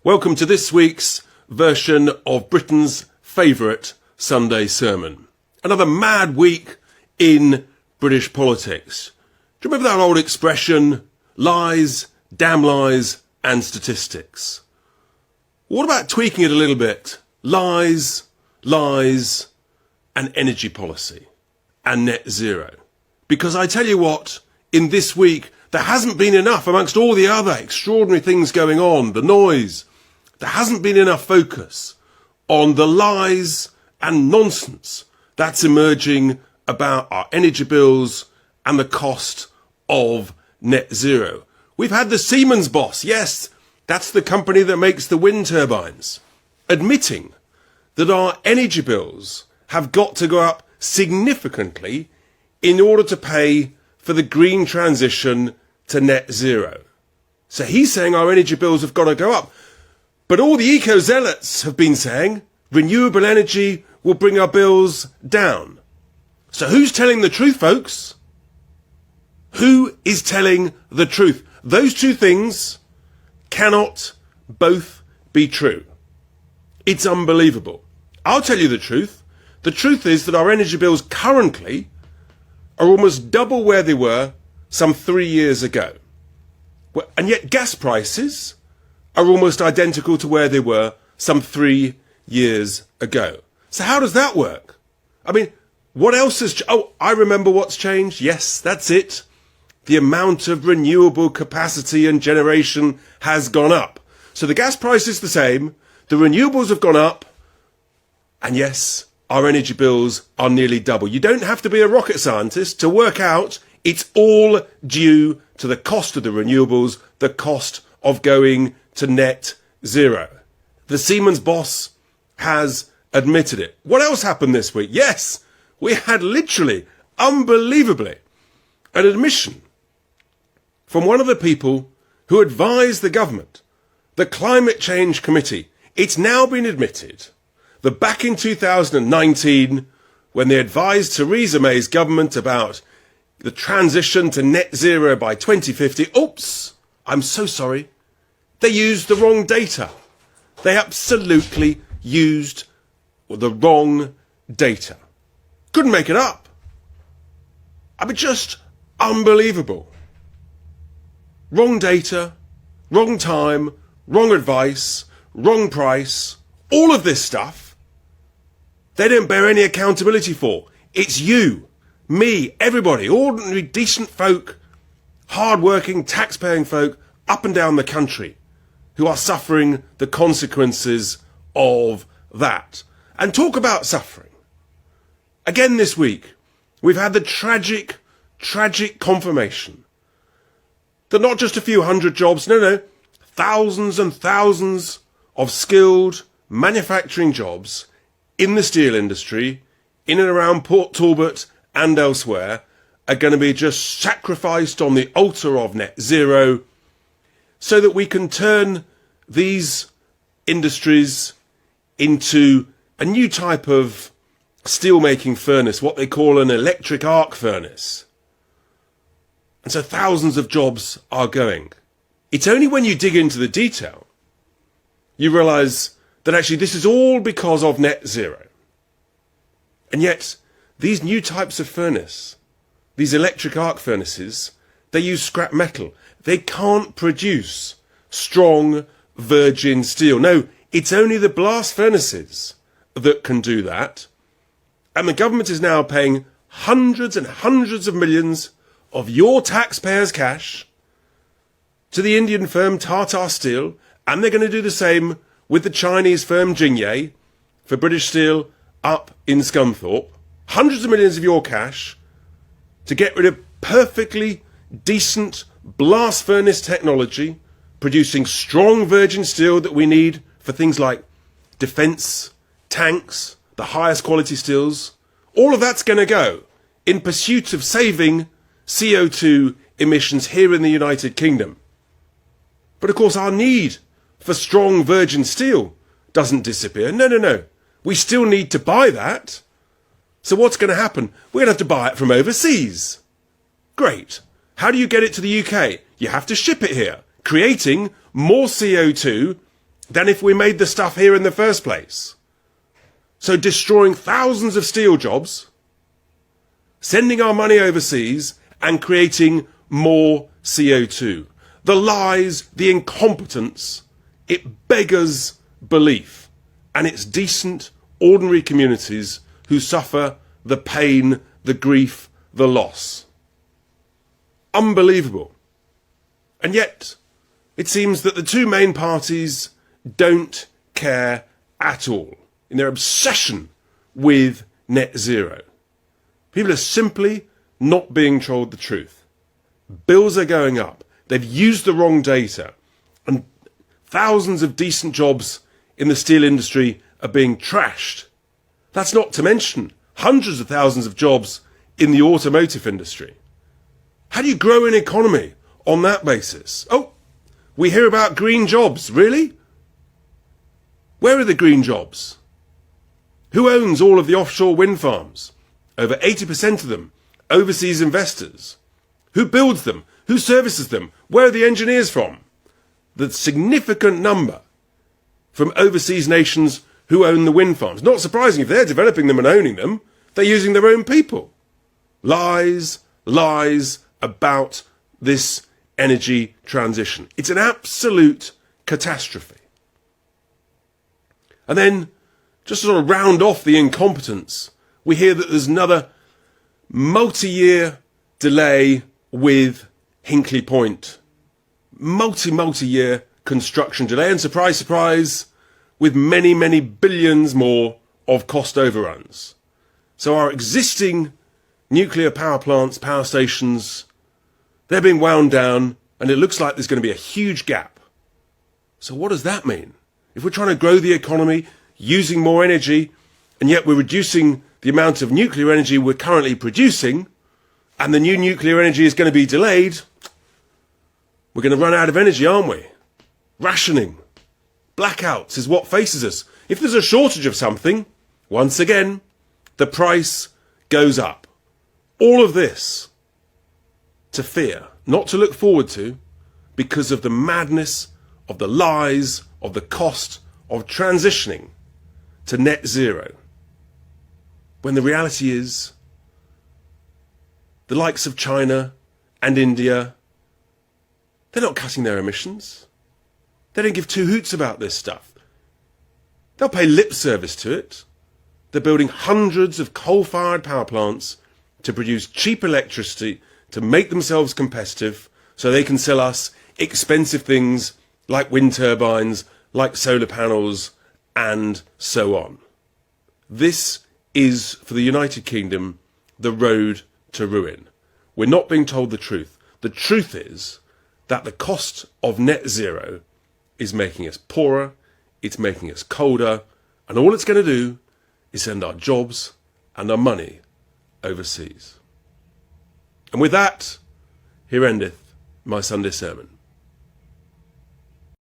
Welcome to this week's version of Britain's favourite Sunday sermon. Another mad week in British politics. Do you remember that old expression, lies, damn lies and statistics? What about tweaking it a little bit? Lies, lies and energy policy and net zero. Because I tell you what, in this week there hasn't been enough amongst all the other extraordinary things going on, the noise. There hasn't been enough focus on the lies and nonsense that's emerging about our energy bills and the cost of net zero. We've had the Siemens boss, yes, that's the company that makes the wind turbines, admitting that our energy bills have got to go up significantly in order to pay for the green transition to net zero. So he's saying our energy bills have got to go up. But all the eco-zealots have been saying renewable energy will bring our bills down. So who's telling the truth, folks? Who is telling the truth? Those two things cannot both be true. It's unbelievable. I'll tell you the truth. The truth is that our energy bills currently are almost double where they were some 3 years ago. And yet gas prices are almost identical to where they were some 3 years ago. So how does that work? I mean, what else has... Oh, I remember what's changed. Yes, that's it. The amount of renewable capacity and generation has gone up. So the gas price is the same, the renewables have gone up, and yes, our energy bills are nearly double. You don't have to be a rocket scientist to work out it's all due to the cost of the renewables, the cost of going to net zero. The Siemens boss has admitted it. What else happened this week? Yes, we had literally, unbelievably, an admission from one of the people who advised the government, the Climate Change Committee. It's now been admitted that back in 2019, when they advised Theresa May's government about the transition to net zero by 2050, oops, I'm so sorry. They used the wrong data. They absolutely used the wrong data. Couldn't make it up. I mean, just unbelievable. Wrong data, wrong time, wrong advice, wrong price, all of this stuff, they don't bear any accountability for. It's you, me, everybody, ordinary, decent folk, hard-working, tax-paying folk up and down the country who are suffering the consequences of that. And talk about suffering. Again this week, we've had the tragic confirmation that not just a few hundred jobs, no, thousands and thousands of skilled manufacturing jobs in the steel industry, in and around Port Talbot and elsewhere, are going to be just sacrificed on the altar of net zero, so that we can turn these industries into a new type of steel-making furnace, what they call an electric arc furnace. And so thousands of jobs are going. It's only when you dig into the detail you realise that actually this is all because of net zero. And yet these new types of furnace, these electric arc furnaces, they use scrap metal. They can't produce strong virgin steel. No, it's only the blast furnaces that can do that. And the government is now paying hundreds and hundreds of millions of your taxpayers' cash to the Indian firm Tata Steel, and they're going to do the same with the Chinese firm Jingye for British Steel up in Scunthorpe. Hundreds of millions of your cash to get rid of perfectly decent blast furnace technology, producing strong virgin steel that we need for things like defence, tanks, the highest quality steels. All of that's going to go in pursuit of saving CO2 emissions here in the United Kingdom. But of course our need for strong virgin steel doesn't disappear. No. We still need to buy that. So what's going to happen? We're going to have to buy it from overseas. Great. How do you get it to the UK? You have to ship it here, creating more CO2 than if we made the stuff here in the first place. So destroying thousands of steel jobs, sending our money overseas and creating more CO2. The lies, the incompetence, it beggars belief. And it's decent, ordinary communities who suffer the pain, the grief, the loss. Unbelievable. And yet, it seems that the two main parties don't care at all in their obsession with net zero. People are simply not being told the truth. Bills are going up. They've used the wrong data. And thousands of decent jobs in the steel industry are being trashed. That's not to mention hundreds of thousands of jobs in the automotive industry. How do you grow an economy on that basis? Oh, we hear about green jobs. Really? Where are the green jobs? Who owns all of the offshore wind farms? Over 80% of them, overseas investors. Who builds them? Who services them? Where are the engineers from? The significant number from overseas nations who own the wind farms. Not surprising, if they're developing them and owning them, they're using their own people. Lies, lies about this energy transition. It's an absolute catastrophe. And then, just to sort of round off the incompetence, we hear that there's another multi-year delay with Hinkley Point. Multi-year construction delay, and surprise, surprise, with many, many billions more of cost overruns. So our existing nuclear power plants, power stations, they're being wound down, and it looks like there's going to be a huge gap. So what does that mean? If we're trying to grow the economy using more energy, and yet we're reducing the amount of nuclear energy we're currently producing, and the new nuclear energy is going to be delayed, we're going to run out of energy, aren't we? Rationing, blackouts is what faces us. If there's a shortage of something, once again, the price goes up. All of this to fear, not to look forward to, because of the madness of the lies, of the cost of transitioning to net zero. When the reality is, the likes of China and India, they're not cutting their emissions. They don't give two hoots about this stuff. They'll pay lip service to it. They're building hundreds of coal-fired power plants to produce cheap electricity, to make themselves competitive, so they can sell us expensive things like wind turbines, like solar panels, and so on. This is, for the United Kingdom, the road to ruin. We're not being told the truth. The truth is that the cost of net zero is making us poorer, it's making us colder, and all it's going to do is send our jobs and our money overseas. And with that, here endeth my Sunday sermon.